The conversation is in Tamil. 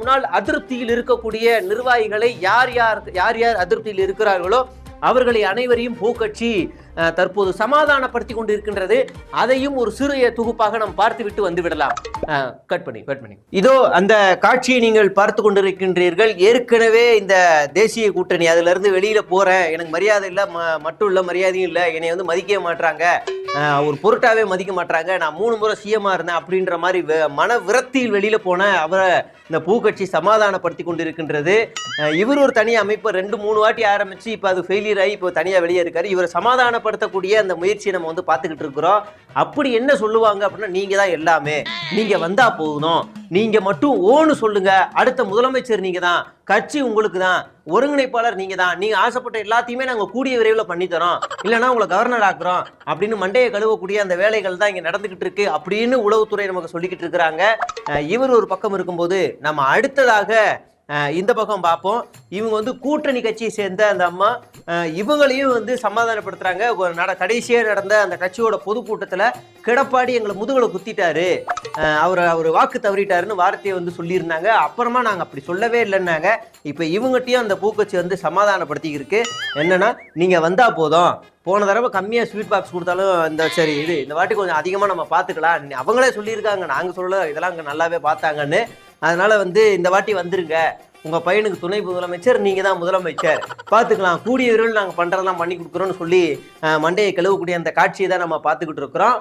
சொன்னால் அதிருப்தியில் இருக்கக்கூடிய நிர்வாகிகளை யார் யார் அதிருப்தியில் இருக்கிறார்களோ அவர்களை அனைவரையும் பூக்கட்சி தற்போது சமாதானப்படுத்தி கொண்டு இருக்கின்றது. அதையும் ஒரு சிறிய தொகுப்பாக நாம் பார்த்துவிட்டு வந்து விடலாம். கட் பண்ணி இதோ அந்த காட்சியை நீங்கள் பார்த்து கொண்டிருக்கின்றீர்கள். ஏற்கனவே இந்த தேசிய கூட்டணி அதுல இருந்து வெளியில போறேன், எனக்கு மரியாதை இல்லை, மட்டும் இல்லை மரியாதையும் இல்லை, என்னை வந்து மதிக்க மாட்டாங்க, ஒரு பொருட்டாவே மதிக்க மாட்டாங்க, நான் 3 முறை சிஎம்மா இருந்தேன் அப்படின்ற மாதிரி மன விரக்தியில் வெளியில போன அவரை இந்த பூக்கட்சி சமாதானப்படுத்தி கொண்டிருக்கின்றது. இவர் ஒரு தனி அமைப்பு 2-3 வாட்டி ஆரம்பிச்சு இப்ப அது ஃபெயிலியர் ஆகி இப்போ தனியா வெளியே இருக்காரு. இவரை சமாதானப்படுத்தக்கூடிய அந்த முயற்சியை நம்ம வந்து பார்த்துக்கிட்டு இருக்கிறோம். அப்படி என்ன சொல்லுவாங்க அப்படின்னா, நீங்க தான் எல்லாமே, நீங்க வந்தா போகணும், நீங்க மட்டும் ஓன்னு சொல்லுங்க, அடுத்த முதலமைச்சர் நீங்க தான், கட்சி உங்களுக்கு தான், ஒருங்கிணைப்பாளர் நீங்க தான், நீங்க ஆசைப்பட்ட எல்லாத்தையுமே நாங்க கூடிய விரைவில் பண்ணி தரோம், இல்லைன்னா உங்களை கவர்னர் ஆக்குறோம் அப்படின்னு மண்டையை கழுவக்கூடிய அந்த வேலைகள் தான் இங்க நடந்துகிட்டு இருக்கு அப்படின்னு உளவுத்துறை நமக்கு சொல்லிக்கிட்டு இருக்கிறாங்க. இவர் ஒரு பக்கம் இருக்கும்போது நம்ம அடுத்ததாக இந்த பக்கம் பார்ப்போம். இவங்க வந்து கூட்டணி கட்சியை சேர்ந்த அந்த அம்மா இவங்களையும் வந்து சமாதானப்படுத்துறாங்க. கடைசியா நடந்த அந்த கட்சியோட பொதுக்கூட்டத்துல கிடப்பாடி எங்களை முதுகுல குத்திட்டாரு, அவர் வாக்கு தவறிட்டாருன்னு வார்த்தையை வந்து சொல்லியிருந்தாங்க. அப்புறமா நாங்க அப்படி சொல்லவே இல்லைன்னாங்க. இப்ப இவங்ககிட்டயும் அந்த பூக்கட்சி வந்து சமாதானப்படுத்தி இருக்கு. என்னன்னா, நீங்க வந்தா போதும், போன தடவை கம்மியா ஸ்வீட் பாக்ஸ் கொடுத்தாலும் சரி இந்த வாட்டி கொஞ்சம் அதிகமா நம்ம பாத்துக்கலாம், அவங்களே சொல்லியிருக்காங்க, நாங்க சொல்லல, இதெல்லாம் அங்க நல்லாவே பார்த்தாங்கன்னு. அதனால வந்து இந்த வாட்டி வந்துருங்க, உங்க பையனுக்கு துணை முதலமைச்சர், நீங்க தான் முதலமைச்சர், பார்த்துக்கலாம், கூடிய விரைவில் நாங்கள் பண்றதெல்லாம் பண்ணி கொடுக்குறோம்னு சொல்லி மண்டையை கழுவக்கூடிய அந்த காட்சியை தான் நம்ம பார்த்துக்கிட்டு இருக்கிறோம்.